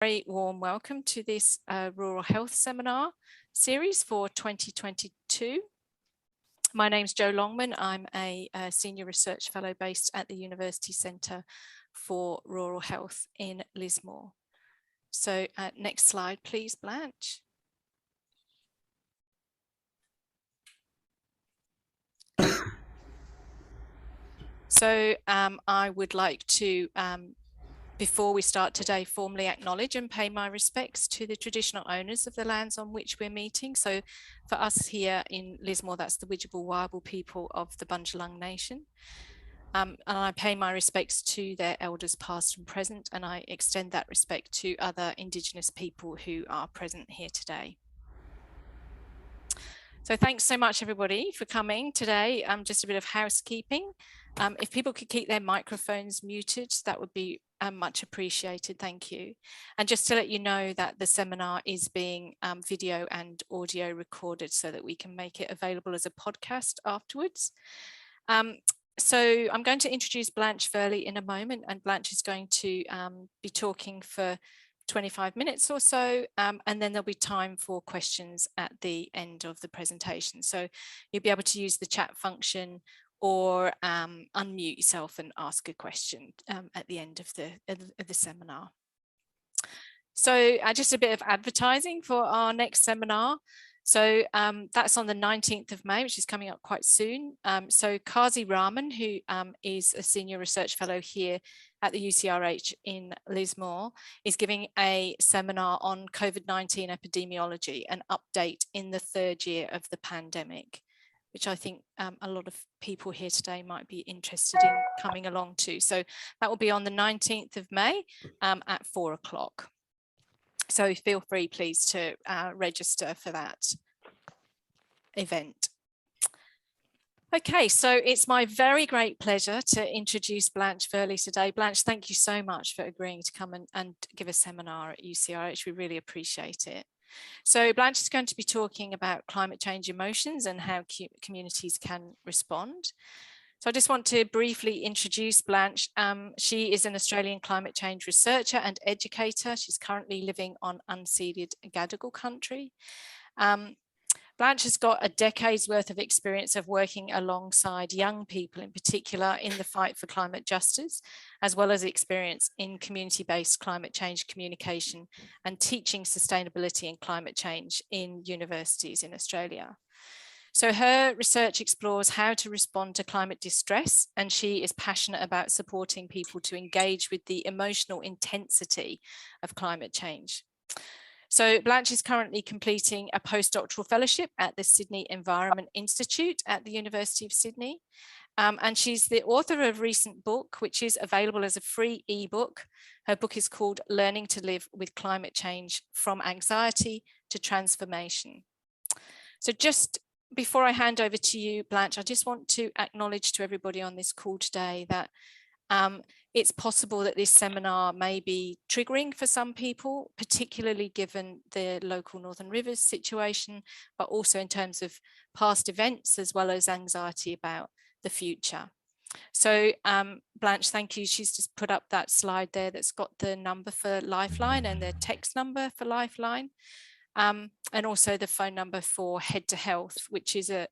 Very warm welcome to this Rural Health Seminar series for 2022. My name's Jo Longman. I'm a Senior Research Fellow based at the University Centre for Rural Health in Lismore. So next slide, please, Blanche. So I would like to before we start today, formally acknowledge and pay my respects to the traditional owners of the lands on which we're meeting. So for us here in Lismore, that's the Widjabul Waiable people of the Bundjalung Nation. And I pay my respects to their elders past and present, and I extend that respect to other Indigenous people who are present here today. So thanks so much, everybody, for coming today. Just a bit of housekeeping. If people could keep their microphones muted, that would be much appreciated. Thank you. And just to let you know that the seminar is being video and audio recorded so that we can make it available as a podcast afterwards. So I'm going to introduce Blanche Furley in a moment, and Blanche is going to be talking for 25 minutes or so, and then there'll be time for questions at the end of the presentation. So you'll be able to use the chat function or unmute yourself and ask a question at the end of the seminar. So just a bit of advertising for our next seminar. So that's on the 19th of May, which is coming up quite soon. So Kazi Rahman, who is a Senior Research Fellow here at the UCRH in Lismore, is giving a seminar on COVID-19 epidemiology, an update in the third year of the pandemic, which I think a lot of people here today might be interested in coming along to. So that will be on the 19th of May at 4 o'clock. So feel free, please, to register for that event. Okay, so it's my very great pleasure to introduce Blanche Furley today. Blanche, thank you so much for agreeing to come and give a seminar at UCRH. We really appreciate it. So Blanche is going to be talking about climate change emotions and how communities can respond. So I just want to briefly introduce Blanche. She is an Australian climate change researcher and educator. She's currently living on unceded Gadigal country. Blanche has got a decade's worth of experience of working alongside young people, in particular in the fight for climate justice, as well as experience in community-based climate change communication and teaching sustainability and climate change in universities in Australia. So her research explores how to respond to climate distress, and she is passionate about supporting people to engage with the emotional intensity of climate change. So Blanche is currently completing a postdoctoral fellowship at the Sydney Environment Institute at the University of Sydney. And she's the author of a recent book, which is available as a free ebook. Her book is called Learning to Live with Climate Change: From Anxiety to Transformation. So just before I hand over to you, Blanche, I just want to acknowledge to everybody on this call today that it's possible that this seminar may be triggering for some people, particularly given the local Northern Rivers situation, but also in terms of past events, as well as anxiety about the future. So Blanche, thank you. She's just put up that slide there that's got the number for Lifeline and the text number for Lifeline, and also the phone number for Head to Health, which is a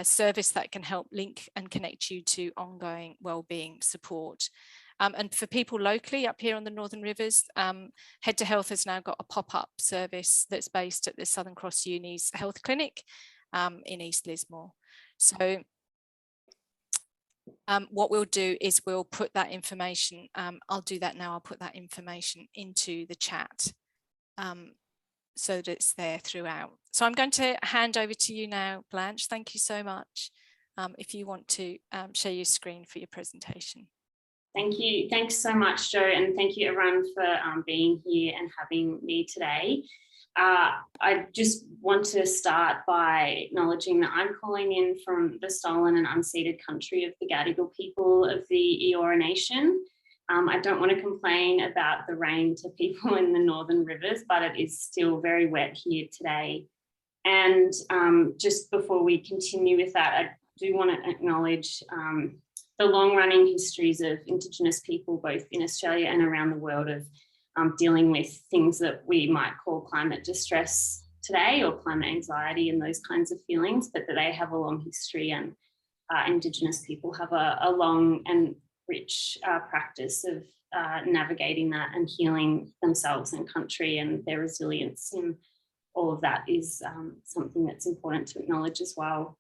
service that can help link and connect you to ongoing wellbeing support. And for people locally up here on the Northern Rivers, Head to Health has now got a pop-up service that's based at the Southern Cross Uni's health clinic in East Lismore. So what we'll do is we'll put that information, I'll do that now, I'll put that information into the chat so that it's there throughout. So I'm going to hand over to you now, Blanche. Thank you so much. If you want to share your screen for your presentation. Thank you. Thanks so much, Jo, and thank you everyone for being here and having me today. I just want to start by acknowledging that I'm calling in from the stolen and unceded country of the Gadigal people of the Eora Nation. I don't want to complain about the rain to people in the Northern Rivers, but it is still very wet here today. And just before we continue with that, I do want to acknowledge the long-running histories of Indigenous people, both in Australia and around the world, of dealing with things that we might call climate distress today, or climate anxiety and those kinds of feelings, but that they have a long history, and Indigenous people have a long and rich practice of navigating that and healing themselves and country, and their resilience in all of that is something that's important to acknowledge as well.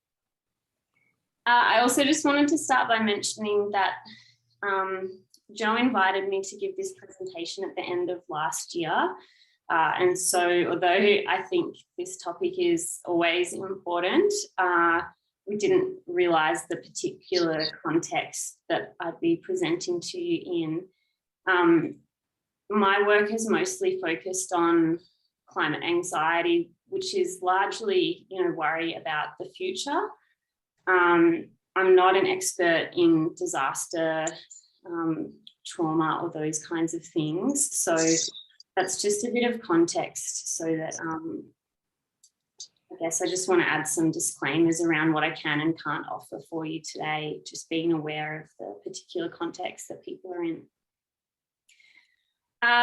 I also just wanted to start by mentioning that Joe invited me to give this presentation at the end of last year. And so although I think this topic is always important, we didn't realise the particular context that I'd be presenting to you in. My work has mostly focused on climate anxiety, which is largely, worry about the future. I'm not an expert in disaster, trauma, or those kinds of things. So that's just a bit of context, so that I guess I just want to add some disclaimers around what I can and can't offer for you today, just being aware of the particular context that people are in.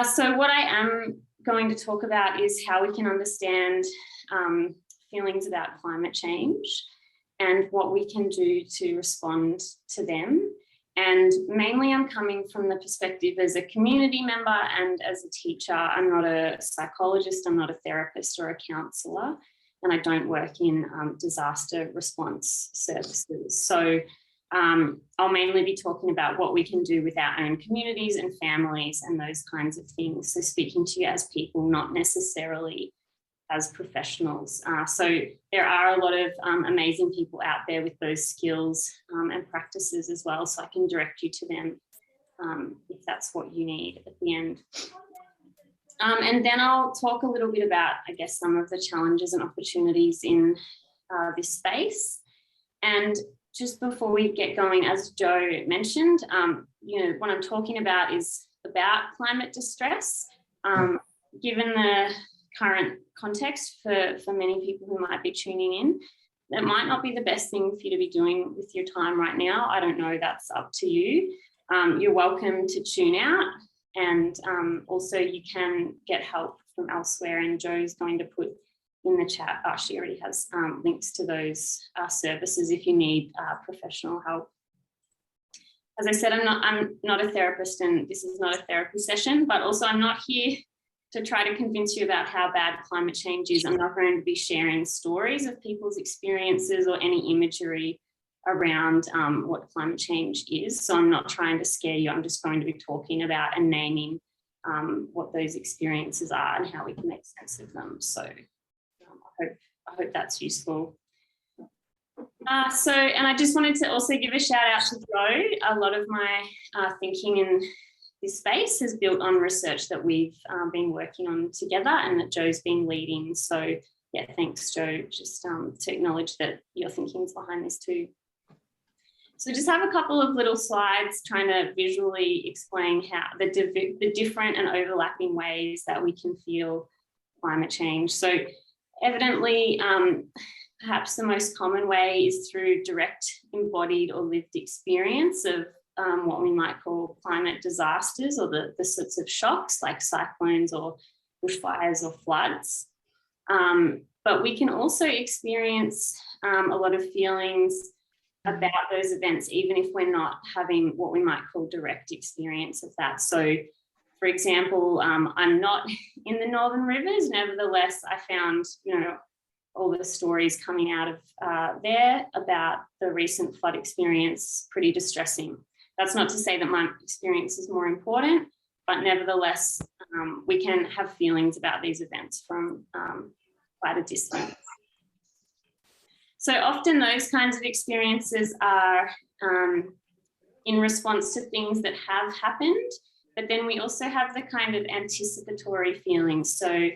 So what I am going to talk about is how we can understand feelings about climate change and what we can do to respond to them. And mainly I'm coming from the perspective as a community member and as a teacher. I'm not a psychologist, I'm not a therapist or a counsellor, and I don't work in disaster response services. So I'll mainly be talking about what we can do with our own communities and families and those kinds of things. So speaking to you as people, not necessarily as professionals. So there are a lot of amazing people out there with those skills and practices as well. So I can direct you to them if that's what you need at the end. And then I'll talk a little bit about, I guess, some of the challenges and opportunities in this space. And just before we get going, as Joe mentioned, what I'm talking about is about climate distress. Given the current context for many people who might be tuning in, that might not be the best thing for you to be doing with your time right now. I don't know, that's up to you. You're welcome to tune out, and also you can get help from elsewhere, and Joe's going to put in the chat, she already has links to those services if you need professional help. As I said, I'm not a therapist, and this is not a therapy session, but also I'm not here to try to convince you about how bad climate change is. I'm not going to be sharing stories of people's experiences or any imagery around what climate change is. So I'm not trying to scare you. I'm just going to be talking about and naming what those experiences are and how we can make sense of them. So I hope that's useful. And I just wanted to also give a shout out to Joe. A lot of my thinking in this space is built on research that we've been working on together and that Joe's been leading. So yeah, thanks, Joe, just to acknowledge that your thinking is behind this too. So just have a couple of little slides trying to visually explain how the different and overlapping ways that we can feel climate change. So evidently, perhaps the most common way is through direct embodied or lived experience of what we might call climate disasters, or the sorts of shocks like cyclones or bushfires or floods. But we can also experience a lot of feelings about those events, even if we're not having what we might call direct experience of that. So, for example, I'm not in the Northern Rivers. Nevertheless, I found, all the stories coming out of there about the recent flood experience pretty distressing. That's not to say that my experience is more important, but nevertheless, we can have feelings about these events from quite a distance. So often those kinds of experiences are in response to things that have happened, but then we also have the kind of anticipatory feelings. So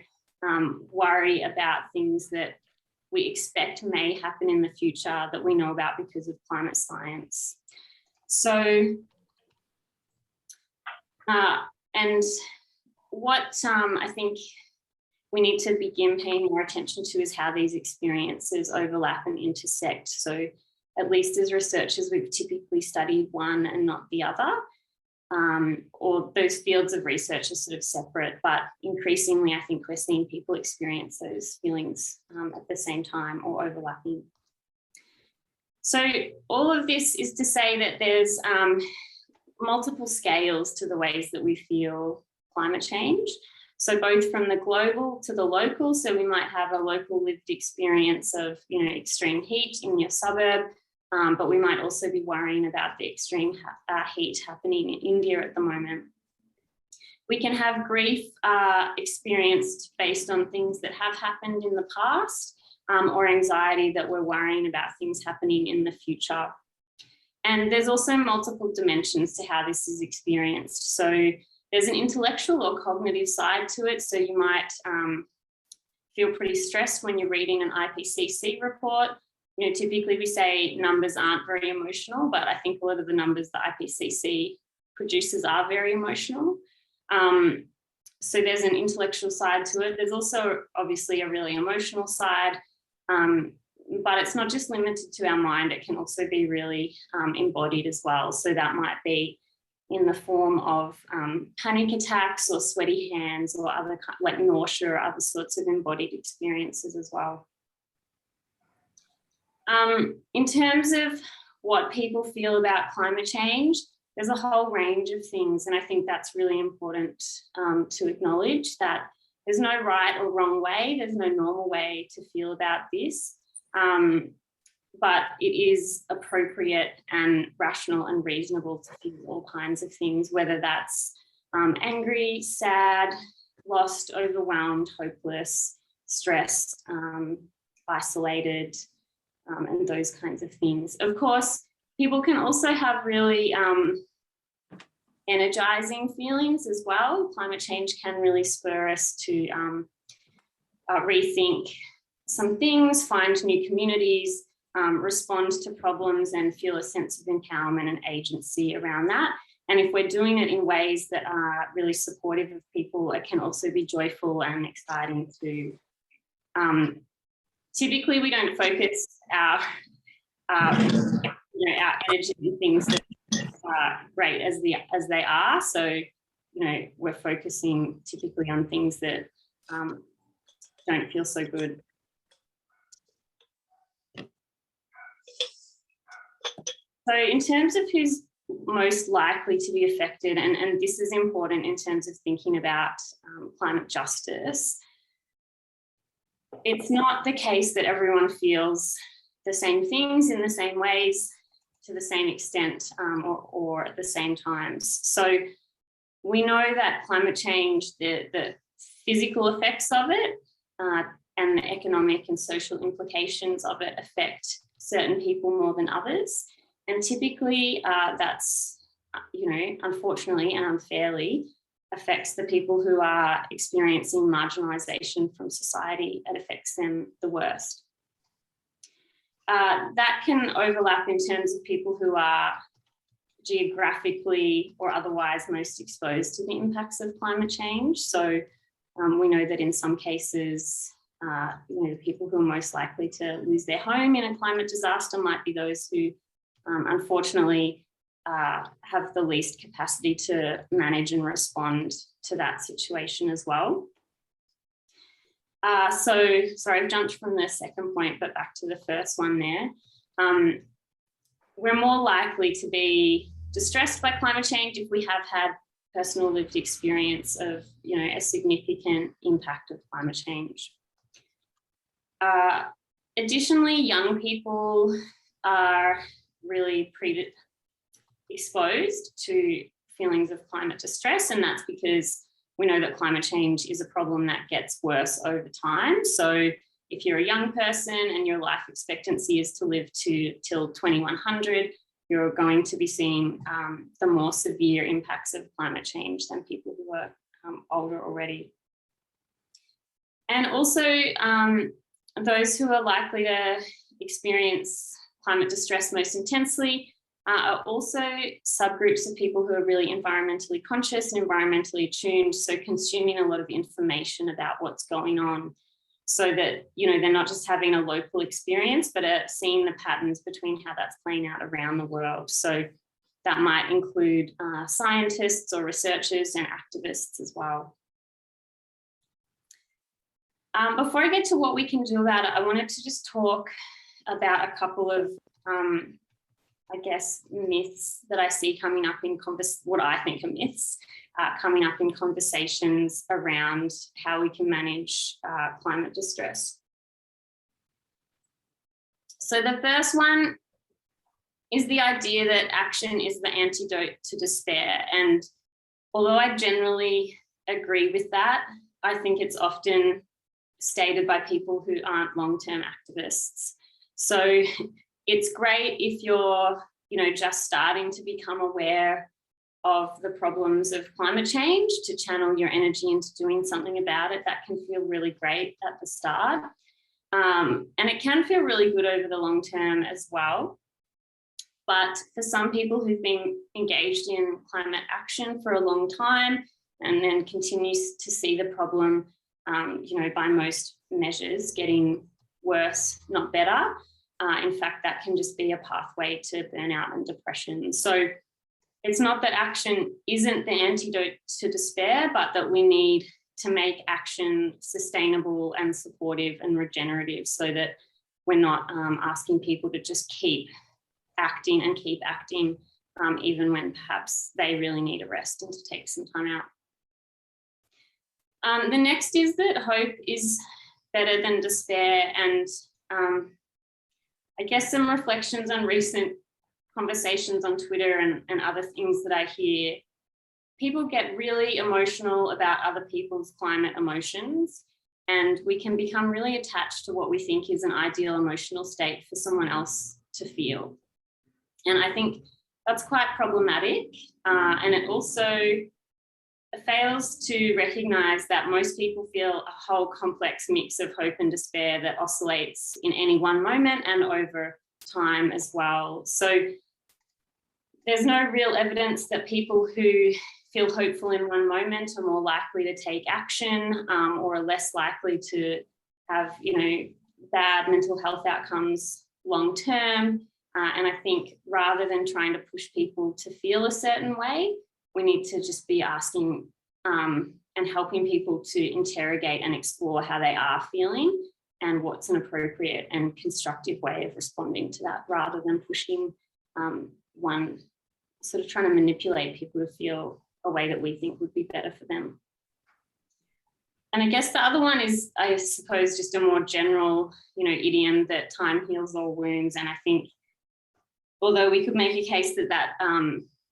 worry about things that we expect may happen in the future that we know about because of climate science. So, and what I think we need to begin paying more attention to is how these experiences overlap and intersect. So at least as researchers, we've typically studied one and not the other. Or those fields of research are sort of separate, but increasingly I think we're seeing people experience those feelings at the same time or overlapping. So all of this is to say that there's multiple scales to the ways that we feel climate change. So both from the global to the local, so we might have a local lived experience of, you know, extreme heat in your suburb, but we might also be worrying about the extreme heat happening in India at the moment. We can have grief experienced based on things that have happened in the past, or anxiety that we're worrying about things happening in the future. And there's also multiple dimensions to how this is experienced. So there's an intellectual or cognitive side to it. So you might feel pretty stressed when you're reading an IPCC report. You know, typically we say numbers aren't very emotional, but I think a lot of the numbers the IPCC produces are very emotional. So there's an intellectual side to it. There's also obviously a really emotional side, but it's not just limited to our mind. It can also be really embodied as well. So that might be in the form of panic attacks or sweaty hands or other like nausea or other sorts of embodied experiences as well. In terms of what people feel about climate change, there's a whole range of things, and I think that's really important to acknowledge that there's no right or wrong way, there's no normal way to feel about this, but it is appropriate and rational and reasonable to feel all kinds of things, whether that's angry, sad, lost, overwhelmed, hopeless, stressed, isolated, and those kinds of things. Of course, people can also have really energizing feelings as well. Climate change can really spur us to rethink some things, find new communities, respond to problems and feel a sense of empowerment and agency around that. And if we're doing it in ways that are really supportive of people, it can also be joyful and exciting too. Typically, we don't focus our energy in things that are great as they are. So, you know, we're focusing typically on things that don't feel so good. So in terms of who's most likely to be affected, and this is important in terms of thinking about climate justice, it's not the case that everyone feels the same things in the same ways to the same extent or at the same times. So we know that climate change, the physical effects of it and the economic and social implications of it affect certain people more than others. And typically that's, you know, unfortunately and unfairly affects the people who are experiencing marginalisation from society. It affects them the worst. That can overlap in terms of people who are geographically or otherwise most exposed to the impacts of climate change. So we know that in some cases, you know, the people who are most likely to lose their home in a climate disaster might be those who unfortunately have the least capacity to manage and respond to that situation as well. So, sorry, I've jumped from the second point, but back to the first one there. We're more likely to be distressed by climate change if we have had personal lived experience of, you know, a significant impact of climate change. Additionally, young people are really exposed to feelings of climate distress, and that's because we know that climate change is a problem that gets worse over time. So if you're a young person and your life expectancy is to live till 2100, you're going to be seeing the more severe impacts of climate change than people who are older already. And also those who are likely to experience climate distress most intensely are also subgroups of people who are really environmentally conscious and environmentally attuned, so consuming a lot of information about what's going on. so that, you know, they're not just having a local experience, but are seeing the patterns between how that's playing out around the world. So that might include scientists or researchers and activists as well. Before I get to what we can do about it, I wanted to just talk about a couple of, I guess, myths that I see coming up in what I think are myths coming up in conversations around how we can manage climate distress. So the first one is the idea that action is the antidote to despair. And although I generally agree with that, I think it's often stated by people who aren't long-term activists. So it's great if you're, you know, just starting to become aware of the problems of climate change, to channel your energy into doing something about it. That can feel really great at the start. And it can feel really good over the long term as well. But for some people who've been engaged in climate action for a long time and then continues to see the problem, you know, by most measures getting worse, not better. In fact, that can just be a pathway to burnout and depression. So it's not that action isn't the antidote to despair, but that we need to make action sustainable and supportive and regenerative, so that we're not asking people to just keep acting, even when perhaps they really need a rest and to take some time out. The next is that hope is better than despair, and I guess some reflections on recent conversations on Twitter and other things that I hear. People get really emotional about other people's climate emotions, and we can become really attached to what we think is an ideal emotional state for someone else to feel. And I think that's quite problematic, and it also fails to recognise that most people feel a whole complex mix of hope and despair that oscillates in any one moment and over time as well. So there's no real evidence that people who feel hopeful in one moment are more likely to take action, or are less likely to have, you know, bad mental health outcomes long term. And I think rather than trying to push people to feel a certain way, we need to just be asking and helping people to interrogate and explore how they are feeling and what's an appropriate and constructive way of responding to that, rather than pushing one, sort of trying to manipulate people to feel a way that we think would be better for them. And I guess the other one is, I suppose, just a more general, you know, idiom that time heals all wounds. And I think, although we could make a case that that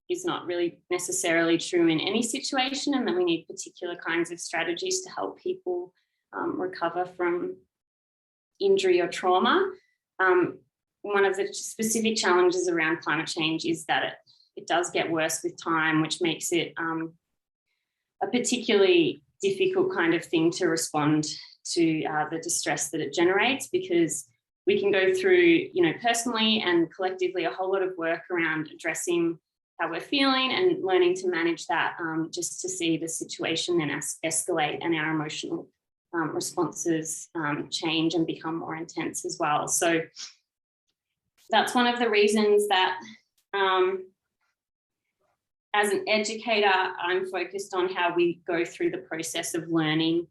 is not really necessarily true in any situation, and that we need particular kinds of strategies to help people recover from injury or trauma. One of the specific challenges around climate change is that it does get worse with time, which makes it a particularly difficult kind of thing to respond to the distress that it generates, because we can go through, you know, personally and collectively a whole lot of work around addressing how we're feeling and learning to manage that, just to see the situation then escalate and our emotional responses change and become more intense as well. So that's one of the reasons that as an educator, I'm focused on how we go through the process of learning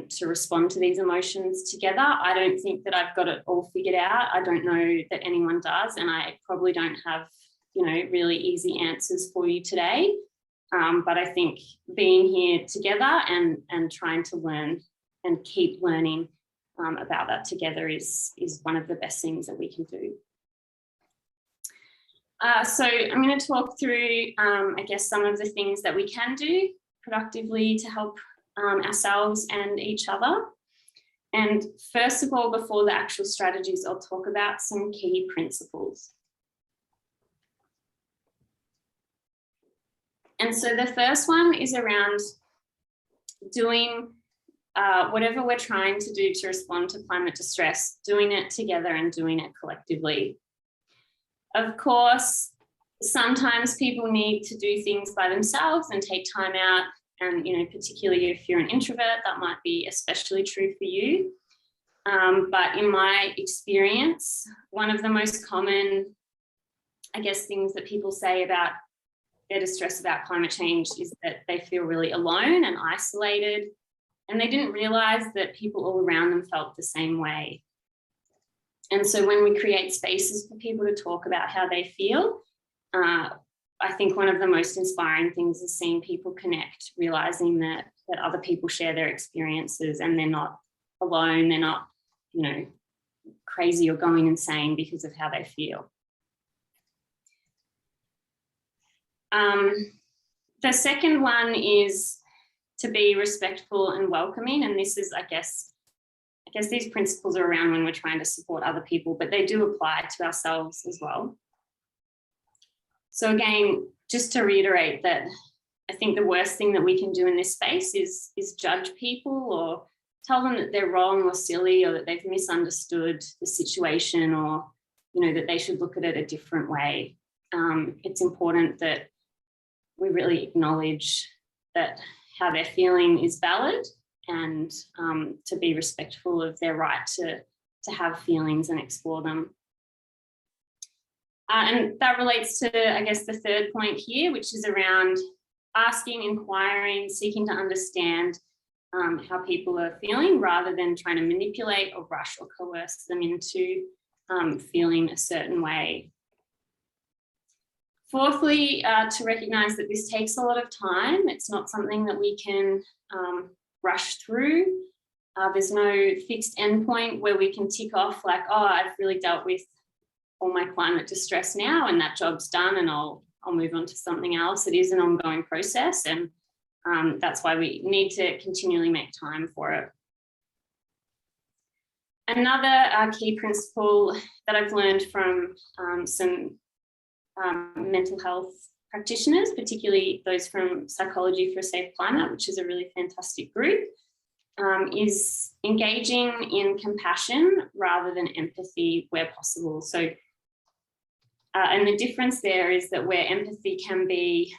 to respond to these emotions together. I don't think that I've got it all figured out. I don't know that anyone does, and I probably don't have, you know, really easy answers for you today. But I think being here together and trying to learn and keep learning about that together is one of the best things that we can do. So I'm going to talk through, I guess, some of the things that we can do productively to help ourselves and each other. And first of all, before the actual strategies, I'll talk about some key principles. And so the first one is around doing whatever we're trying to do to respond to climate distress, doing it together and doing it collectively. Of course, sometimes people need to do things by themselves and take time out And, you know, particularly if you're an introvert, that might be especially true for you. But in my experience, one of the most common, I guess, things that people say about their distress about climate change is that they feel really alone and isolated, and they didn't realize that people all around them felt the same way. And so when we create spaces for people to talk about how they feel, I think one of the most inspiring things is seeing people connect, realizing that other people share their experiences and they're not alone, they're not, you know, crazy or going insane because of how they feel. The second one is to be respectful and welcoming. And this is, I guess these principles are around when we're trying to support other people, but they do apply to ourselves as well. So again, just to reiterate that I think the worst thing that we can do in this space is judge people or tell them that they're wrong or silly or that they've misunderstood the situation or, you know, that they should look at it a different way. It's important that we really acknowledge that how they're feeling is valid and to be respectful of their right to have feelings and explore them. And that relates to, I guess, the third point here, which is around asking, inquiring, seeking to understand how people are feeling rather than trying to manipulate or rush or coerce them into feeling a certain way. Fourthly, to recognise that this takes a lot of time. It's not something that we can rush through. There's no fixed endpoint where we can tick off like, oh, I've really dealt with all my climate distress now and that job's done and I'll move on to something else. It is an ongoing process, and that's why we need to continually make time for it. Another key principle that I've learned from some mental health practitioners, particularly those from Psychology for a Safe Climate, which is a really fantastic group, is engaging in compassion rather than empathy where possible. So, and the difference there is that where empathy can be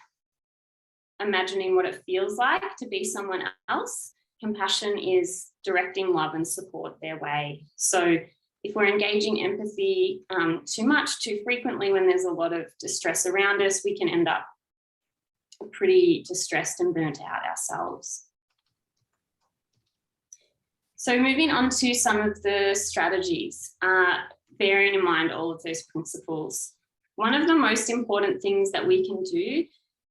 imagining what it feels like to be someone else, compassion is directing love and support their way. So if we're engaging empathy too much, too frequently, when there's a lot of distress around us, we can end up pretty distressed and burnt out ourselves. So moving on to some of the strategies, bearing in mind all of those principles. One of the most important things that we can do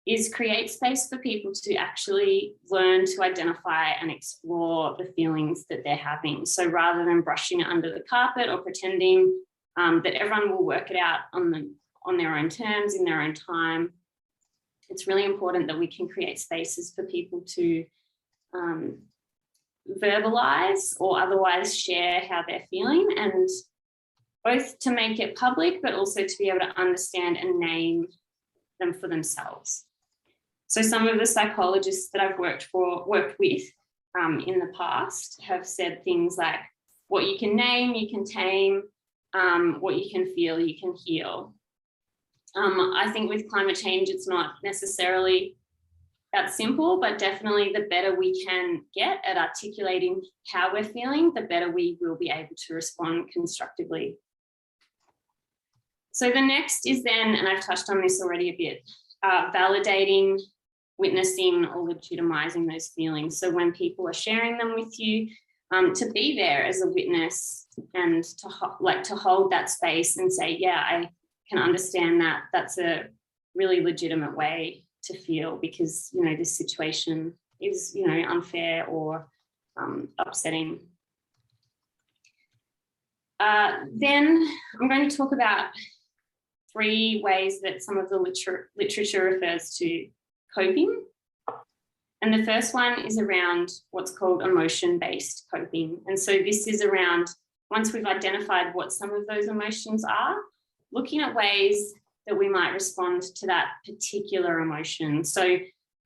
is create space for people to actually learn to identify and explore the feelings that they're having. So rather than brushing it under the carpet or pretending that everyone will work it out on their own terms, in their own time, it's really important that we can create spaces for people to verbalize or otherwise share how they're feeling, and both to make it public, but also to be able to understand and name them for themselves. So some of the psychologists that I've worked with in the past have said things like, what you can name, you can tame, what you can feel, you can heal. I think with climate change, it's not necessarily that simple, but definitely the better we can get at articulating how we're feeling, the better we will be able to respond constructively. So the next is then, and I've touched on this already a bit, validating, witnessing or legitimizing those feelings. So when people are sharing them with you, to be there as a witness and to hold that space and say, yeah, I can understand that. That's a really legitimate way to feel because, you know, this situation is, you know, unfair or upsetting. Then I'm going to talk about 3 ways that some of the literature refers to coping. And the first one is around what's called emotion-based coping. And so this is around, once we've identified what some of those emotions are, looking at ways that we might respond to that particular emotion. So,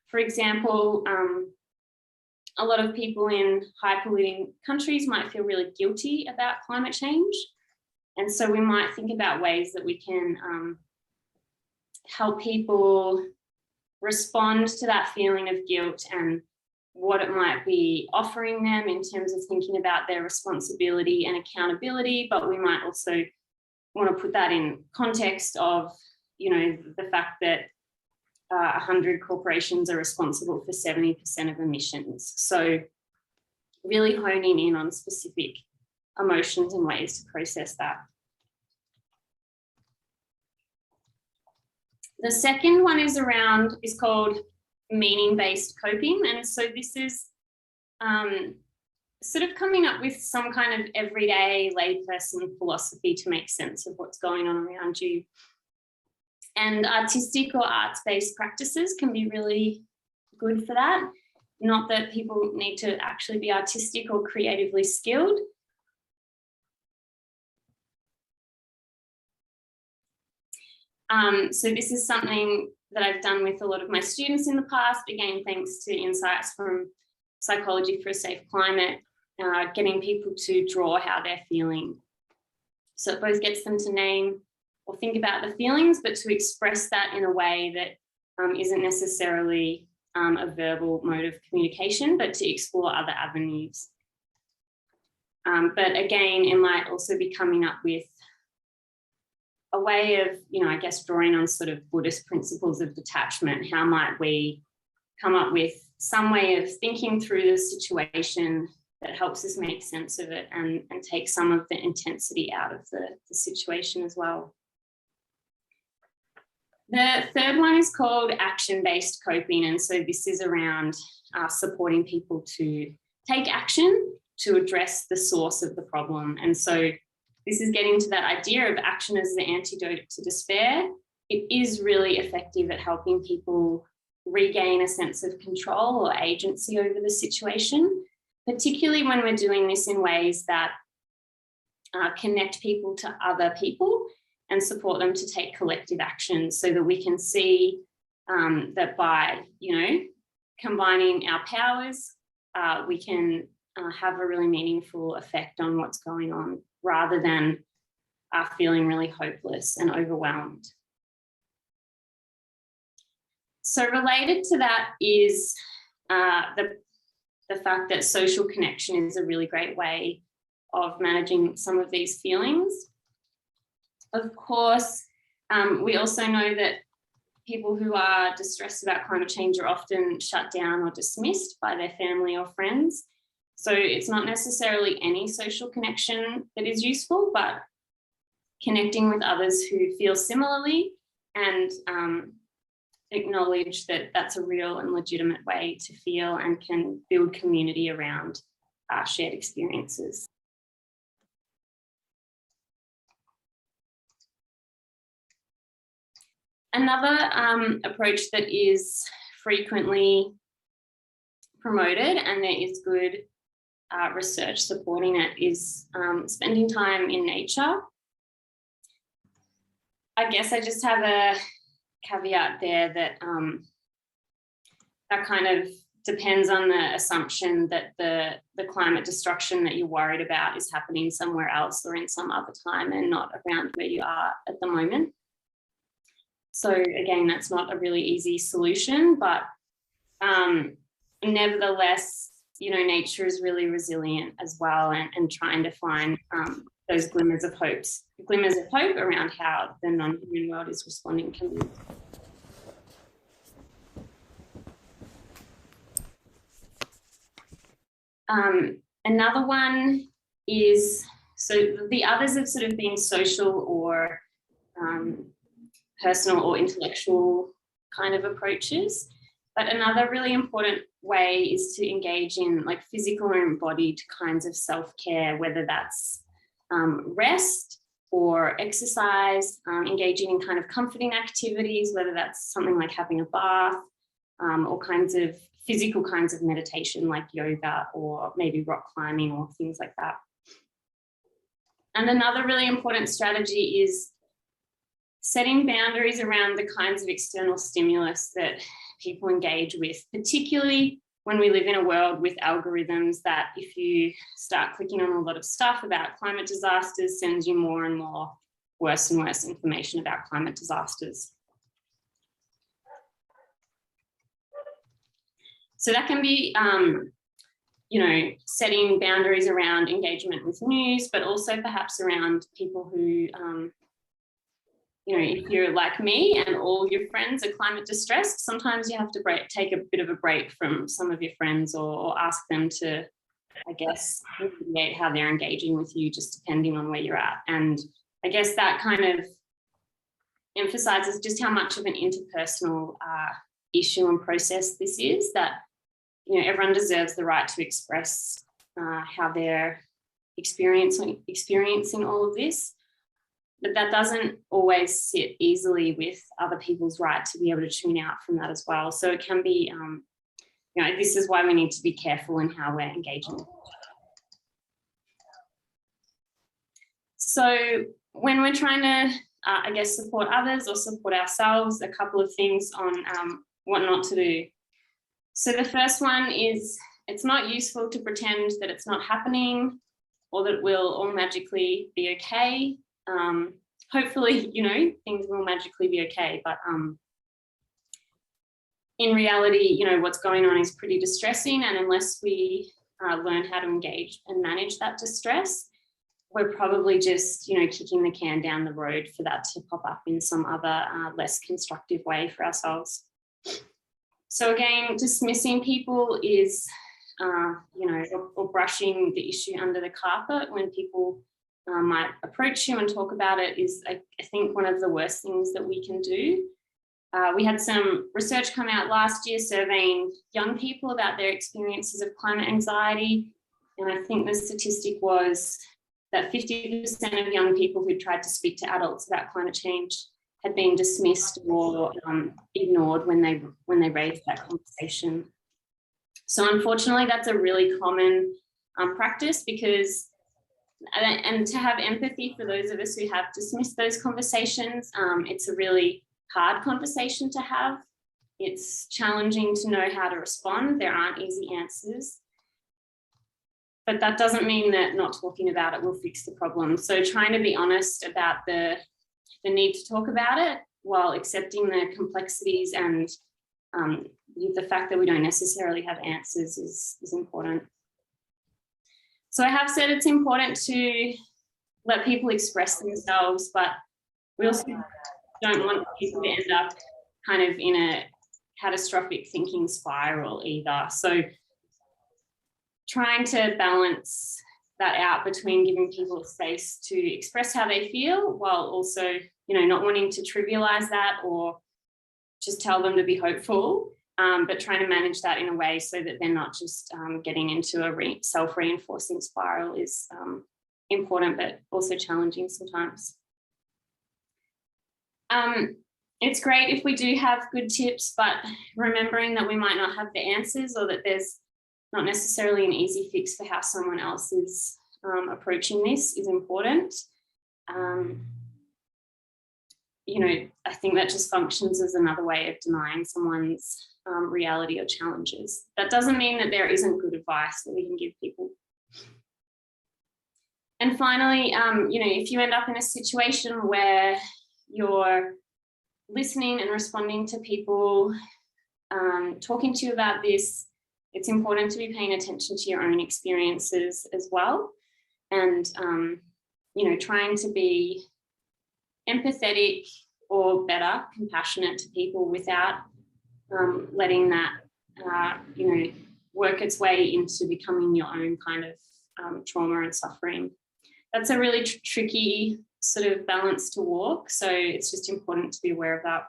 for example, a lot of people in high-polluting countries might feel really guilty about climate change. And so we might think about ways that we can help people respond to that feeling of guilt and what it might be offering them in terms of thinking about their responsibility and accountability, but we might also want to put that in context of, you know, the fact that 100 corporations are responsible for 70% of emissions. So really honing in on specific emotions and ways to process that. The second one is called meaning-based coping. And so this is sort of coming up with some kind of everyday layperson philosophy to make sense of what's going on around you. And artistic or arts-based practices can be really good for that. Not that people need to actually be artistic or creatively skilled. So this is something that I've done with a lot of my students in the past, again, thanks to insights from Psychology for a Safe Climate, getting people to draw how they're feeling. So it both gets them to name or think about the feelings, but to express that in a way that isn't necessarily a verbal mode of communication, but to explore other avenues. But again, it might also be coming up with a way of, you know, I guess drawing on sort of Buddhist principles of detachment. How might we come up with some way of thinking through the situation that helps us make sense of it and take some of the intensity out of the situation as well. The third one is called action-based coping. And so this is around supporting people to take action to address the source of the problem. And so this is getting to that idea of action as the antidote to despair. It is really effective at helping people regain a sense of control or agency over the situation, particularly when we're doing this in ways that connect people to other people and support them to take collective action, so that we can see that by, you know, combining our powers, we can have a really meaningful effect on what's going on, rather than feeling really hopeless and overwhelmed. So related to that is the fact that social connection is a really great way of managing some of these feelings. Of course, we also know that people who are distressed about climate change are often shut down or dismissed by their family or friends. So it's not necessarily any social connection that is useful, but connecting with others who feel similarly and acknowledge that that's a real and legitimate way to feel and can build community around shared experiences. Another approach that is frequently promoted, and there is good research supporting it, is spending time in nature. I guess I just have a caveat there that that kind of depends on the assumption that the climate destruction that you're worried about is happening somewhere else or in some other time and not around where you are at the moment. So again, that's not a really easy solution, but nevertheless, you know, nature is really resilient as well, and trying to find those glimmers of hope around how the non-human world is responding can be. Another one is, so the others have sort of been social or personal or intellectual kind of approaches. But another really important way is to engage in like physical or embodied kinds of self-care, whether that's rest or exercise, engaging in kind of comforting activities, whether that's something like having a bath, or kinds of physical kinds of meditation like yoga or maybe rock climbing or things like that. And another really important strategy is setting boundaries around the kinds of external stimulus that people engage with, particularly when we live in a world with algorithms that, if you start clicking on a lot of stuff about climate disasters, sends you more and more worse and worse information about climate disasters. So that can be, you know, setting boundaries around engagement with news, but also perhaps around people who, you know, if you're like me and all your friends are climate distressed, sometimes you have to take a bit of a break from some of your friends, or ask them to, I guess, mediate how they're engaging with you, just depending on where you're at. And I guess that kind of emphasizes just how much of an interpersonal issue and process this is, that, you know, everyone deserves the right to express how they're experiencing all of this. But that doesn't always sit easily with other people's right to be able to tune out from that as well. So it can be, you know, this is why we need to be careful in how we're engaging. So when we're trying to, I guess, support others or support ourselves, a couple of things on what not to do. So the first one is, it's not useful to pretend that it's not happening or that we'll all magically be okay. Hopefully, you know, things will magically be okay, but in reality, you know, what's going on is pretty distressing, and unless we learn how to engage and manage that distress, we're probably just, you know, kicking the can down the road for that to pop up in some other less constructive way for ourselves. So again, dismissing people is, you know, or brushing the issue under the carpet when people might approach you and talk about it is, I think, one of the worst things that we can do. We had some research come out last year surveying young people about their experiences of climate anxiety. And I think the statistic was that 50% of young people who tried to speak to adults about climate change had been dismissed or ignored when they raised that conversation. So unfortunately, that's a really common practice, because, and to have empathy for those of us who have dismissed those conversations, it's a really hard conversation to have. It's challenging to know how to respond. There aren't easy answers. But that doesn't mean that not talking about it will fix the problem. So trying to be honest about the need to talk about it while accepting the complexities and the fact that we don't necessarily have answers is important. So I have said it's important to let people express themselves, but we also don't want people to end up kind of in a catastrophic thinking spiral either. So trying to balance that out between giving people space to express how they feel while also, you know, not wanting to trivialize that or just tell them to be hopeful, but trying to manage that in a way so that they're not just getting into a self-reinforcing spiral is important, but also challenging sometimes. It's great if we do have good tips, but remembering that we might not have the answers, or that there's not necessarily an easy fix for how someone else is approaching this is important. You know, I think that just functions as another way of denying someone's reality or challenges. That doesn't mean that there isn't good advice that we can give people. And finally, you know, if you end up in a situation where you're listening and responding to people talking to you about this, it's important to be paying attention to your own experiences as well, and you know, trying to be empathetic, or better, compassionate to people without letting that you know, work its way into becoming your own kind of trauma and suffering. That's a really tricky sort of balance to walk, so it's just important to be aware of that.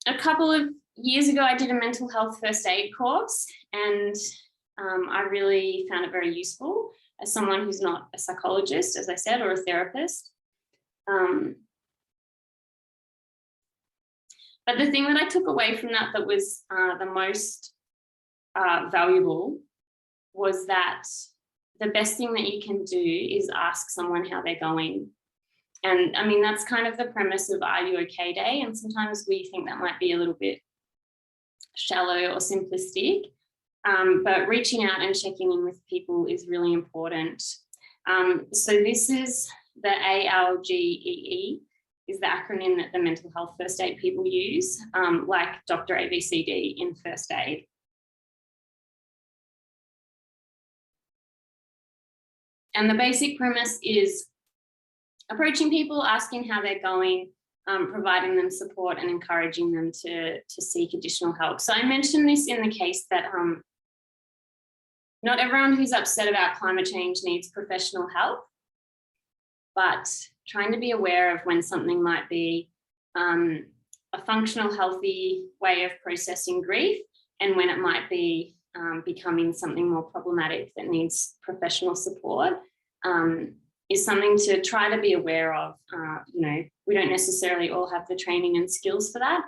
A couple of years ago, I did a mental health first aid course, and I really found it very useful as someone who's not a psychologist, as I said, or a therapist. But the thing that I took away from that was the most valuable was that the best thing that you can do is ask someone how they're going. And I mean, that's kind of the premise of Are You Okay Day? And sometimes we think that might be a little bit shallow or simplistic, but reaching out and checking in with people is really important. So this is the ALGEE, is the acronym that the mental health first aid people use, like Dr. ABCD in first aid. And the basic premise is approaching people, asking how they're going, providing them support and encouraging them to seek additional help. So I mentioned this in the case that not everyone who's upset about climate change needs professional help, but trying to be aware of when something might be a functional, healthy way of processing grief and when it might be becoming something more problematic that needs professional support is something to try to be aware of. You know, we don't necessarily all have the training and skills for that,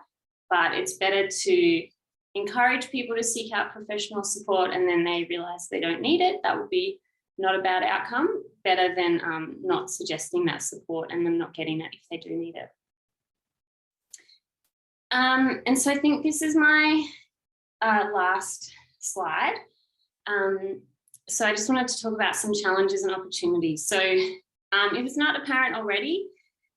but it's better to encourage people to seek out professional support and then they realise they don't need it. That would be not a bad outcome, better than not suggesting that support and them not getting it if they do need it. And so I think this is my last slide. So I just wanted to talk about some challenges and opportunities. So if it's not apparent already,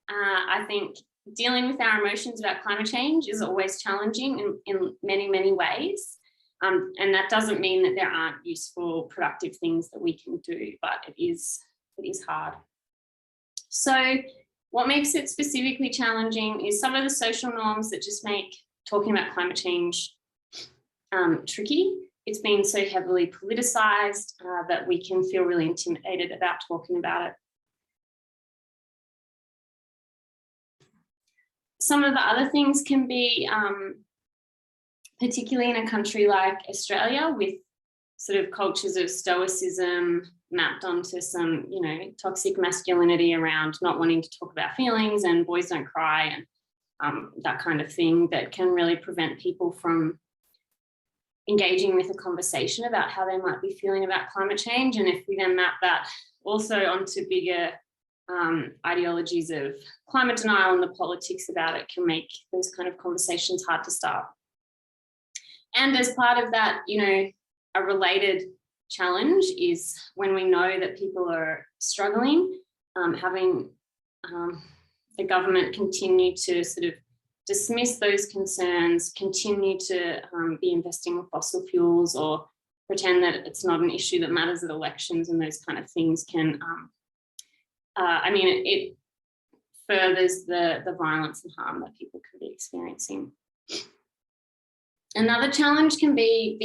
I think dealing with our emotions about climate change is always challenging in many, many ways. And that doesn't mean that there aren't useful, productive things that we can do, but it is hard. So what makes it specifically challenging is some of the social norms that just make talking about climate change tricky. It's been so heavily politicized that we can feel really intimidated about talking about it. Some of the other things can be, particularly in a country like Australia with sort of cultures of stoicism mapped onto some, you know, toxic masculinity around not wanting to talk about feelings and boys don't cry and that kind of thing, that can really prevent people from engaging with a conversation about how they might be feeling about climate change. And if we then map that also onto bigger ideologies of climate denial and the politics about it, can make those kind of conversations hard to start. And as part of that, you know, a related challenge is when we know that people are struggling, having the government continue to sort of dismiss those concerns, continue to be investing in fossil fuels or pretend that it's not an issue that matters at elections, and those kind of things can, I mean, it furthers the violence and harm that people can be experiencing. Another challenge can be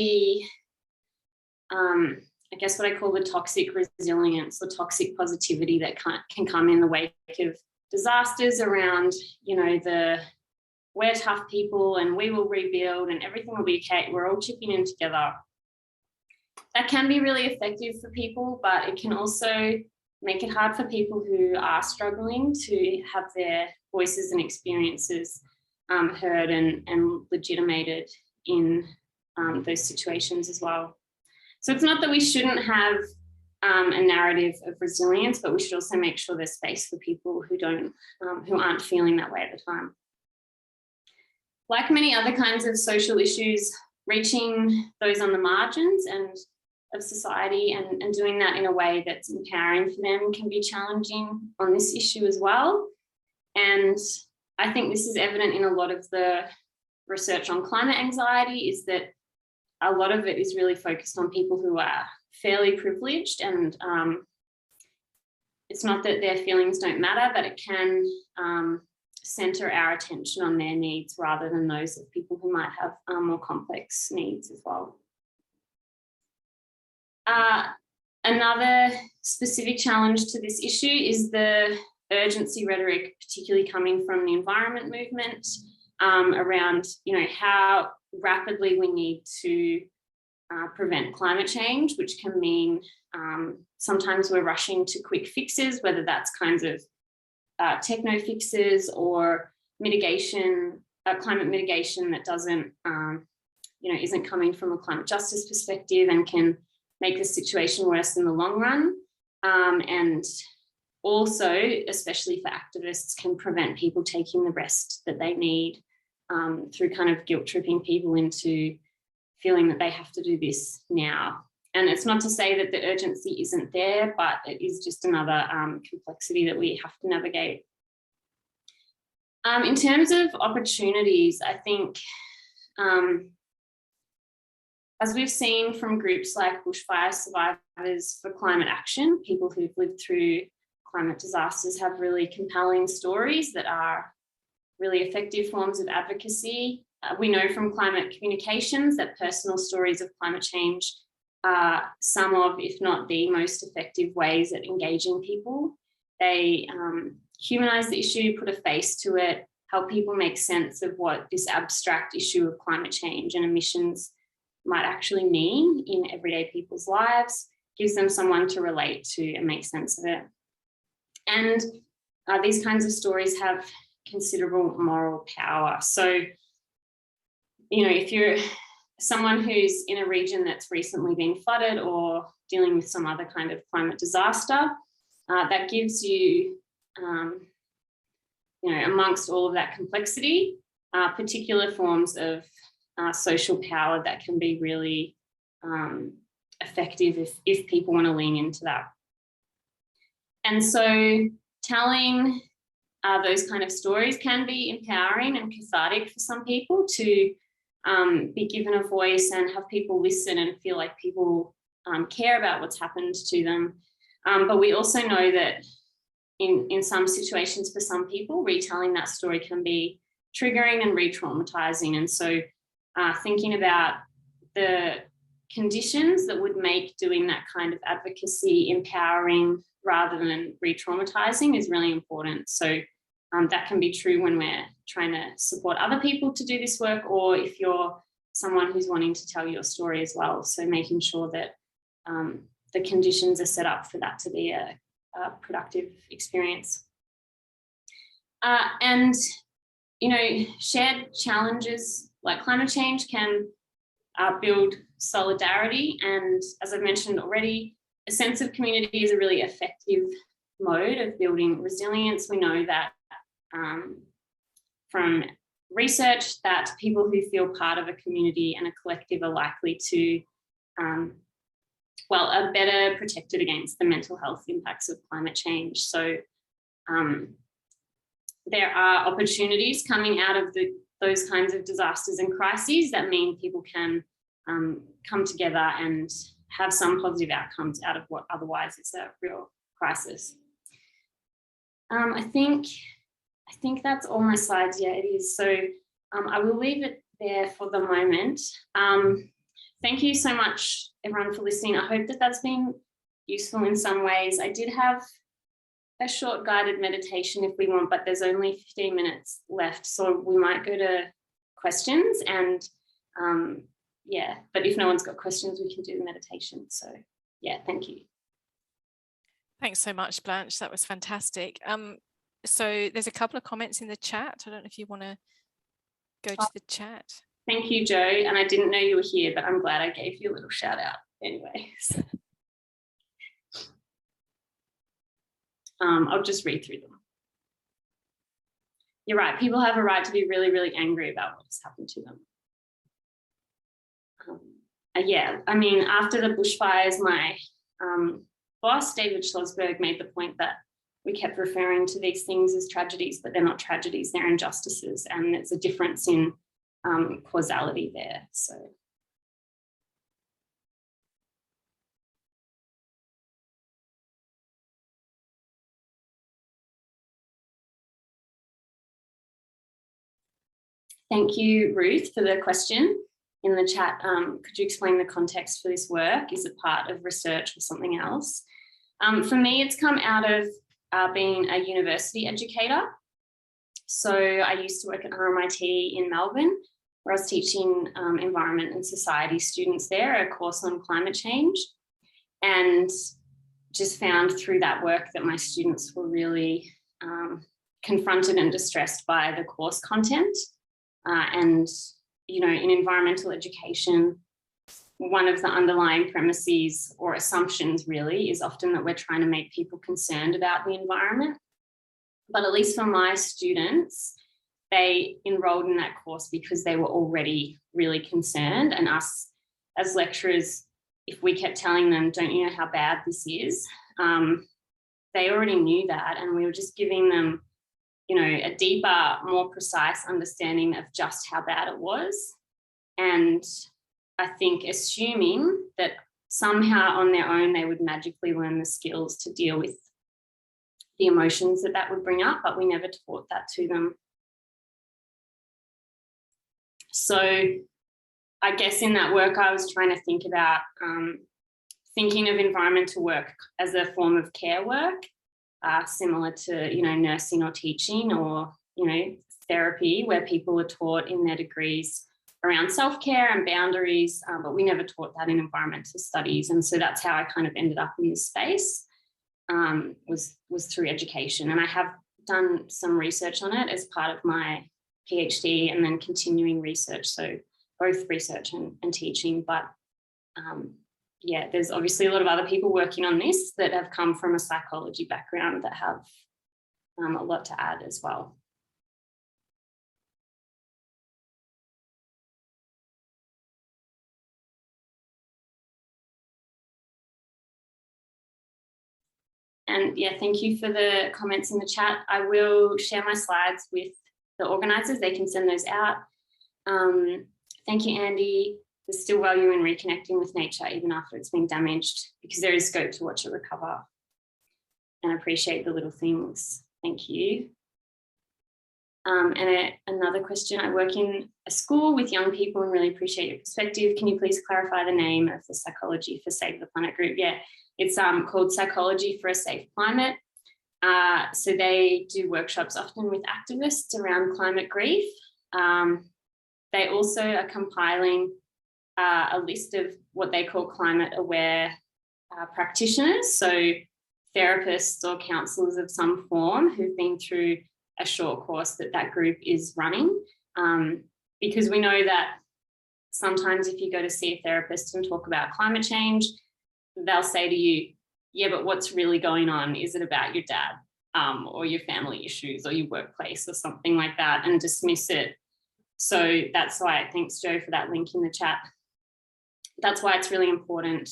the, I guess what I call the toxic resilience or toxic positivity that can come in the wake of disasters around, you know, we're tough people and we will rebuild and everything will be okay. We're all chipping in together. That can be really effective for people, but it can also make it hard for people who are struggling to have their voices and experiences heard and legitimated in those situations as well. So it's not that we shouldn't have a narrative of resilience, but we should also make sure there's space for people who aren't feeling that way at the time. Like many other kinds of social issues, reaching those on the margins and of society and doing that in a way that's empowering for them can be challenging on this issue as well. And I think this is evident in a lot of the research on climate anxiety, is that a lot of it is really focused on people who are fairly privileged, and it's not that their feelings don't matter, but it can center our attention on their needs rather than those of people who might have more complex needs as well. Another specific challenge to this issue is the urgency rhetoric, particularly coming from the environment movement, around, you know, how rapidly we need to prevent climate change, which can mean sometimes we're rushing to quick fixes, whether that's kinds of techno fixes or mitigation, climate mitigation that doesn't, you know, isn't coming from a climate justice perspective and can make the situation worse in the long run. And also, especially for activists, can prevent people taking the rest that they need through kind of guilt tripping people into feeling that they have to do this now. And it's not to say that the urgency isn't there, but it is just another complexity that we have to navigate. In terms of opportunities, I think, as we've seen from groups like Bushfire Survivors for Climate Action, people who've lived through climate disasters have really compelling stories that are really effective forms of advocacy. We know from climate communications that personal stories of climate change are some of, if not the most effective ways at engaging people. They humanize the issue, put a face to it, help people make sense of what this abstract issue of climate change and emissions might actually mean in everyday people's lives, gives them someone to relate to and make sense of it. And these kinds of stories have considerable moral power. So, if you're someone who's in a region that's recently been flooded or dealing with some other kind of climate disaster, that gives you, amongst all of that complexity, particular forms of social power that can be really effective if people want to lean into that. And so telling those kind of stories can be empowering and cathartic for some people to be given a voice and have people listen and feel like people care about what's happened to them. But we also know that in some situations for some people, retelling that story can be triggering and re-traumatizing. And so thinking about the conditions that would make doing that kind of advocacy empowering rather than re-traumatizing is really important. So that can be true when we're trying to support other people to do this work, or if you're someone who's wanting to tell your story as well. So making sure that the conditions are set up for that to be a productive experience. And, shared challenges like climate change can build solidarity. And as I've mentioned already, a sense of community is a really effective mode of building resilience. We know that from research that people who feel part of a community and a collective are likely to, are better protected against the mental health impacts of climate change. So there are opportunities coming out of those kinds of disasters and crises that mean people can come together and have some positive outcomes out of what otherwise is a real crisis. I think that's all my slides. Yeah, it is. So I will leave it there for the moment. Thank you so much, everyone, for listening. I hope that that's been useful in some ways. I did have a short guided meditation if we want, but there's only 15 minutes left. So we might go to questions and but if no one's got questions, we can do the meditation. So yeah, thank you. Thanks so much, Blanche. That was fantastic. So there's a couple of comments in the chat. I don't know if you want to go to the chat. Thank you, Jo. And I didn't know you were here, but I'm glad I gave you a little shout out anyway. I'll just read through them. You're right. People have a right to be really, really angry about what has happened to them. After the bushfires, my boss, David Schlossberg, made the point that we kept referring to these things as tragedies, but they're not tragedies, they're injustices. And there's a difference in causality there. So. Thank you, Ruth, for the question in the chat. Could you explain the context for this work? Is it part of research or something else? For me, it's come out of being a university educator. So I used to work at RMIT in Melbourne, where I was teaching environment and society students there, a course on climate change, and just found through that work that my students were really confronted and distressed by the course content. And, in environmental education, one of the underlying premises or assumptions really is often that we're trying to make people concerned about the environment. But at least for my students, they enrolled in that course because they were already really concerned. And us as lecturers, if we kept telling them, don't you know how bad this is? They already knew that. And we were just giving them a deeper, more precise understanding of just how bad it was. And I think assuming that somehow on their own they would magically learn the skills to deal with the emotions that would bring up, but we never taught that to them. So I guess in that work I was trying to think about thinking of environmental work as a form of care work, similar to nursing or teaching or therapy, where people are taught in their degrees around self-care and boundaries, but we never taught that in environmental studies. And so that's how I kind of ended up in this space, was through education. And I have done some research on it as part of my PhD and then continuing research, so both research and teaching. But yeah, there's obviously a lot of other people working on this that have come from a psychology background that have a lot to add as well. And yeah, thank you for the comments in the chat. I will share my slides with the organisers. They can send those out. Thank you, Andy. There's still value in reconnecting with nature even after it's been damaged, because there is scope to watch it recover. And I appreciate the little things. Thank you. And another question, I work in a school with young people and really appreciate your perspective. Can you please clarify the name of the Psychology for Save the Planet group? Yeah, it's called Psychology for a Safe Climate. So they do workshops often with activists around climate grief. They also are compiling a list of what they call climate aware practitioners. So therapists or counsellors of some form who've been through a short course that group is running. Because we know that sometimes if you go to see a therapist and talk about climate change, they'll say to you, yeah, but what's really going on? Is it about your dad or your family issues or your workplace or something like that, and dismiss it? So that's why, thanks Joe for that link in the chat. That's why it's really important,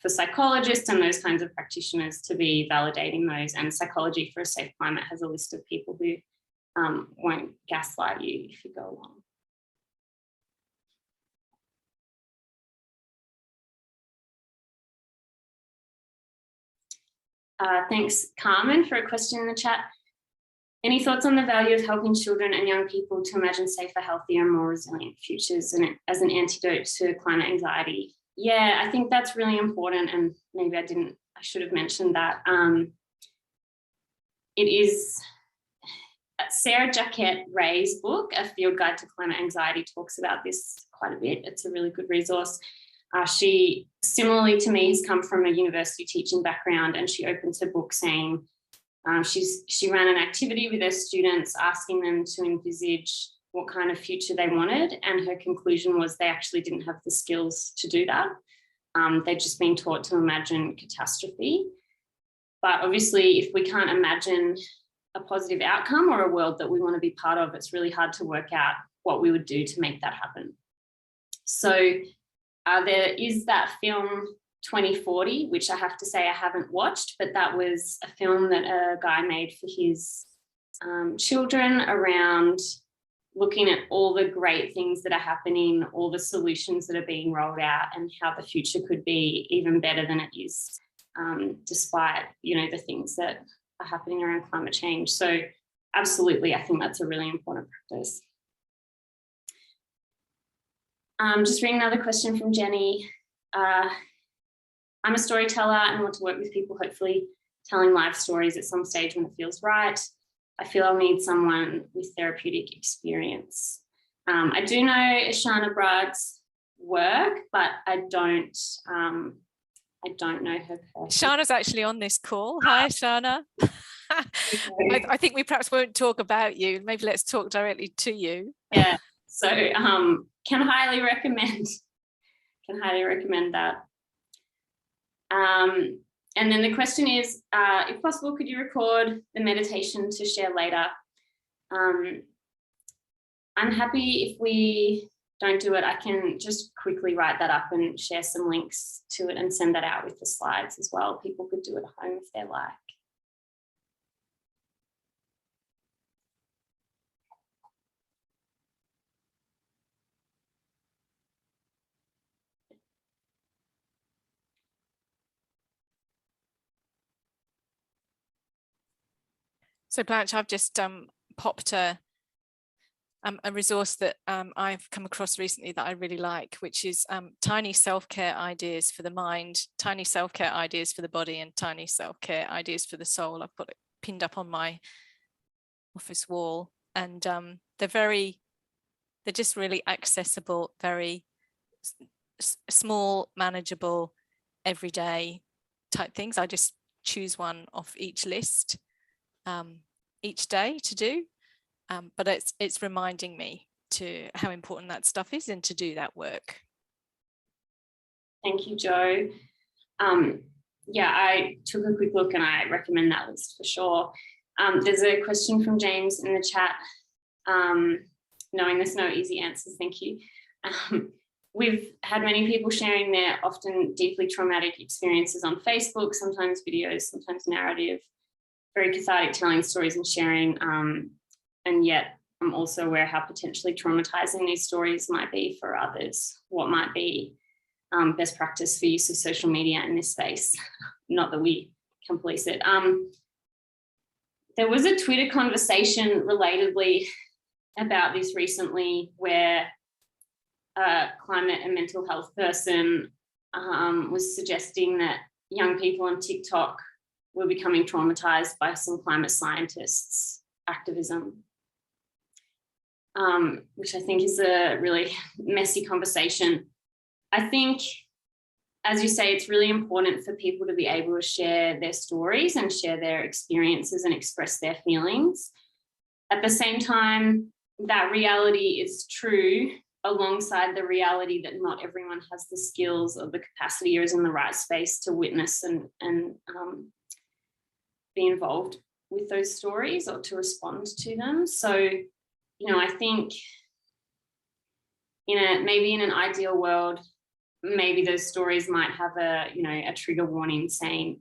for psychologists and those kinds of practitioners to be validating those. And Psychology for a Safe Climate has a list of people who won't gaslight you if you go along. Thanks, Carmen, for a question in the chat. Any thoughts on the value of helping children and young people to imagine safer, healthier, and more resilient futures as an antidote to climate anxiety? Yeah, I think that's really important, and maybe I should have mentioned that. It is Sarah Jaquette Ray's book, A Field Guide to Climate Anxiety, talks about this quite a bit. It's a really good resource. She, similarly to me, has come from a university teaching background, and she opens her book saying she ran an activity with her students asking them to envisage what kind of future they wanted, and her conclusion was they actually didn't have the skills to do that. They'd just been taught to imagine catastrophe. But obviously, if we can't imagine a positive outcome or a world that we want to be part of, it's really hard to work out what we would do to make that happen. So there is that film 2040, which I have to say I haven't watched, but that was a film that a guy made for his children around looking at all the great things that are happening, all the solutions that are being rolled out, and how the future could be even better than it is, despite, the things that are happening around climate change. So absolutely, I think that's a really important practice. Just reading another question from Jenny. I'm a storyteller and want to work with people, hopefully telling life stories at some stage when it feels right. I feel I'll need someone with therapeutic experience. I do know Ishana Bragg's work, but I don't know her personally. Shana's actually on this call. Hi, Shana. I think we perhaps won't talk about you. Maybe let's talk directly to you. Yeah. So can highly recommend that. And then the question is, if possible, could you record the meditation to share later? I'm happy if we don't do it. I can just quickly write that up and share some links to it and send that out with the slides as well. People could do it at home if they like. So Blanche, I've just popped a resource that I've come across recently that I really like, which is tiny self-care ideas for the mind, tiny self-care ideas for the body, and tiny self-care ideas for the soul. I've got it pinned up on my office wall, and they're just really accessible, very small, manageable, everyday type things. I just choose one off each list each day to do. But it's reminding me to how important that stuff is and to do that work. Thank you, Jo. Yeah, I took a quick look and I recommend that list for sure. There's a question from James in the chat. Knowing there's no easy answers, thank you. We've had many people sharing their often deeply traumatic experiences on Facebook, sometimes videos, sometimes narrative, very cathartic telling stories and sharing. And yet I'm also aware how potentially traumatizing these stories might be for others. What might be best practice for use of social media in this space? Not that we can police it. There was a Twitter conversation relatedly about this recently where a climate and mental health person was suggesting that young people on TikTok were becoming traumatized by some climate scientists' activism. Which I think is a really messy conversation. I think, as you say, it's really important for people to be able to share their stories and share their experiences and express their feelings. At the same time, that reality is true alongside the reality that not everyone has the skills or the capacity or is in the right space to witness and be involved with those stories or to respond to them. So, I think maybe in an ideal world, maybe those stories might have a trigger warning saying,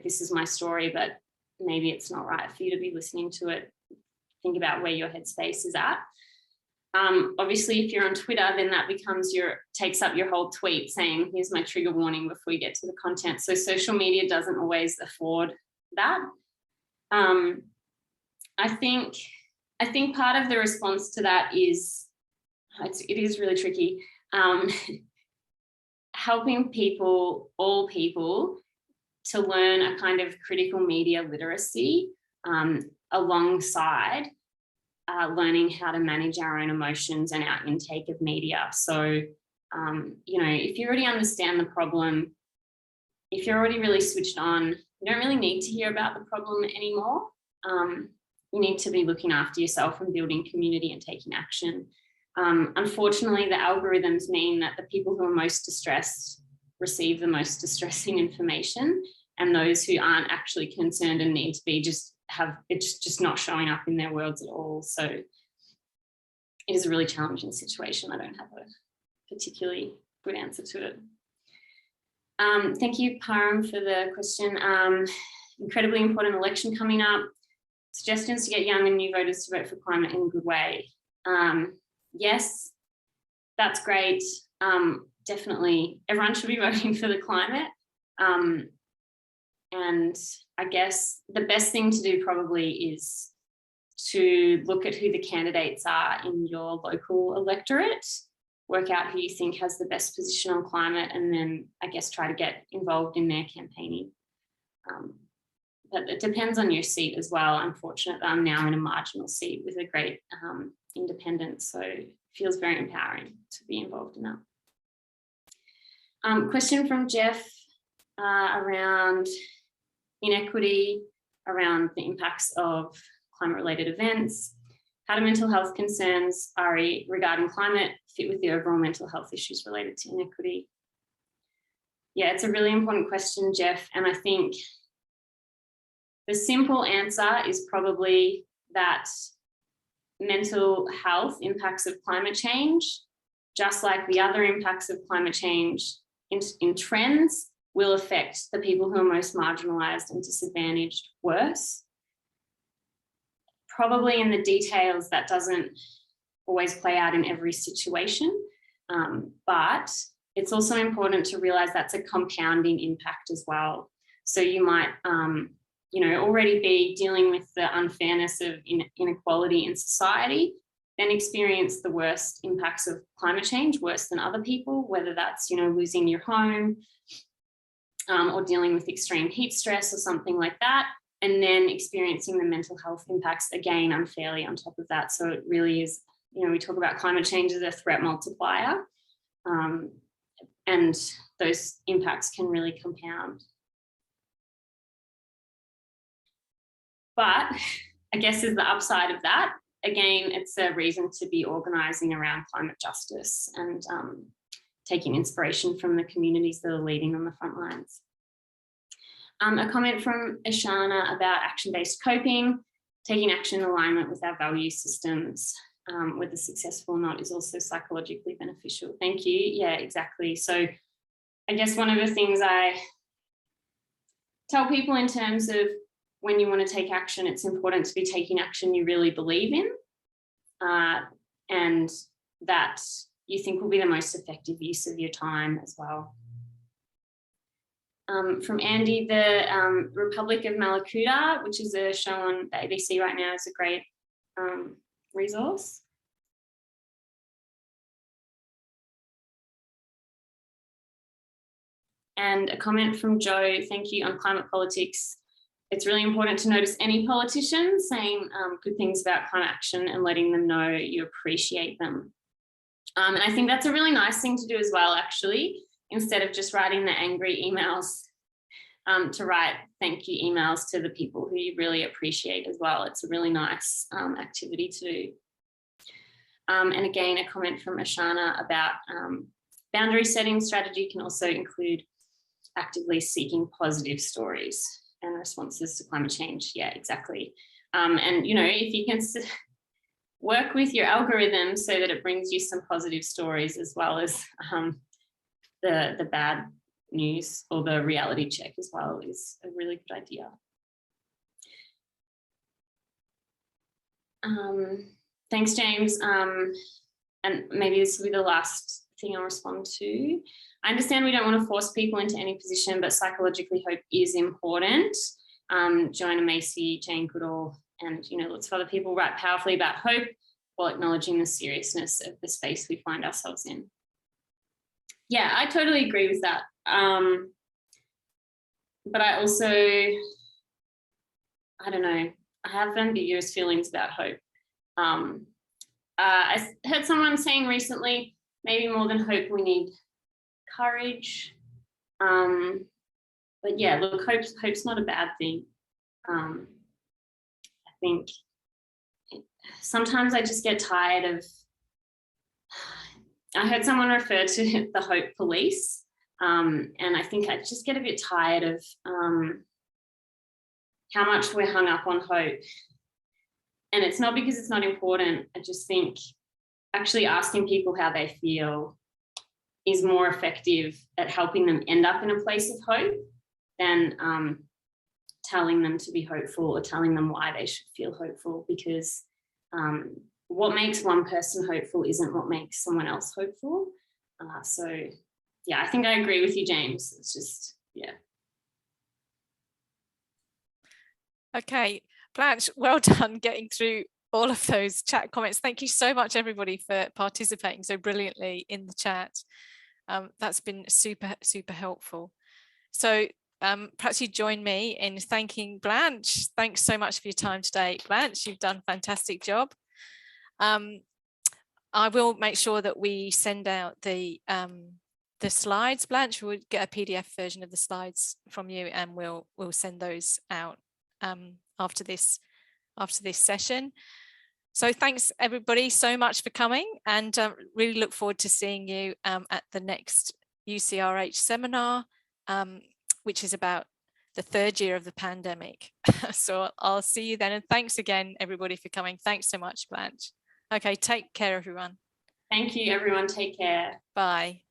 this is my story, but maybe it's not right for you to be listening to it. Think about where your headspace is at. Obviously, if you're on Twitter, then that takes up your whole tweet saying, here's my trigger warning before you get to the content. So social media doesn't always afford that. I think part of the response to that is, it is really tricky, helping all people, to learn a kind of critical media literacy alongside learning how to manage our own emotions and our intake of media. So, if you already understand the problem, if you're already really switched on, you don't really need to hear about the problem anymore. You need to be looking after yourself and building community and taking action. Unfortunately, the algorithms mean that the people who are most distressed receive the most distressing information, and those who aren't actually concerned and need to be it's just not showing up in their worlds at all. So it is a really challenging situation. I don't have a particularly good answer to it. Thank you, Param, for the question. Incredibly important election coming up. Suggestions to get young and new voters to vote for climate in a good way. Yes, that's great. Definitely, everyone should be voting for the climate. And I guess the best thing to do probably is to look at who the candidates are in your local electorate, work out who you think has the best position on climate, and then I guess try to get involved in their campaigning. But it depends on your seat as well. I'm fortunate that I'm now in a marginal seat with a great independent, so it feels very empowering to be involved in that. Question from Jeff around inequity, around the impacts of climate-related events. How do mental health concerns, Ari, regarding climate fit with the overall mental health issues related to inequity? Yeah, it's a really important question, Jeff, and I think the simple answer is probably that mental health impacts of climate change, just like the other impacts of climate change in trends, will affect the people who are most marginalised and disadvantaged worse. Probably in the details, that doesn't always play out in every situation, but it's also important to realise that's a compounding impact as well. So you might already be dealing with the unfairness of inequality in society, then experience the worst impacts of climate change, worse than other people, whether that's, losing your home or dealing with extreme heat stress or something like that, and then experiencing the mental health impacts again unfairly on top of that. So it really is, we talk about climate change as a threat multiplier, and those impacts can really compound. But I guess is the upside of that, again, it's a reason to be organising around climate justice and taking inspiration from the communities that are leading on the front lines. A comment from Ishana about action-based coping, taking action in alignment with our value systems, whether successful or not, is also psychologically beneficial. Thank you. Yeah, exactly. So I guess one of the things I tell people in terms of when you want to take action, it's important to be taking action you really believe in, and that you think will be the most effective use of your time as well. From Andy, the Republic of Malakuta, which is a show on the ABC right now, is a great resource. And a comment from Joe, thank you, on climate politics. It's really important to notice any politician saying good things about climate action and letting them know you appreciate them. And I think that's a really nice thing to do as well, actually, instead of just writing the angry emails, to write thank you emails to the people who you really appreciate as well. It's a really nice activity to do. And again, a comment from Ashana about boundary setting strategy can also include actively seeking positive stories and responses to climate change. Yeah, exactly. And, if you can work with your algorithm so that it brings you some positive stories as well as the bad news or the reality check as well, is a really good idea. Thanks, James. And maybe this will be the last thing I'll respond to. I understand we don't want to force people into any position, but psychologically hope is important. Joanna Macy, Jane Goodall, and lots of other people write powerfully about hope while acknowledging the seriousness of the space we find ourselves in. Yeah, I totally agree with that. But I also, I don't know, I have ambiguous feelings about hope. I heard someone saying recently, maybe more than hope, we need courage. But yeah, look, hope's not a bad thing. I think sometimes I just get tired of, I heard someone refer to the hope police, and I think I just get a bit tired of how much we're hung up on hope. And it's not because it's not important. I just think actually asking people how they feel is more effective at helping them end up in a place of hope than telling them to be hopeful or telling them why they should feel hopeful, because what makes one person hopeful isn't what makes someone else hopeful. So yeah, I think I agree with you, James. It's just, yeah. Okay, Blanche, well done getting through all of those chat comments. Thank you so much, everybody, for participating so brilliantly in the chat. That's been super, super helpful. So perhaps you join me in thanking Blanche. Thanks so much for your time today, Blanche. You've done a fantastic job. I will make sure that we send out the slides. Blanche will get a PDF version of the slides from you, and we'll send those out after this session. So thanks everybody so much for coming, and really look forward to seeing you at the next UCRH seminar, which is about the third year of the pandemic. So I'll see you then, and thanks again everybody for coming. Thanks so much, Blanche. Okay, take care everyone. Thank you everyone, take care. Bye.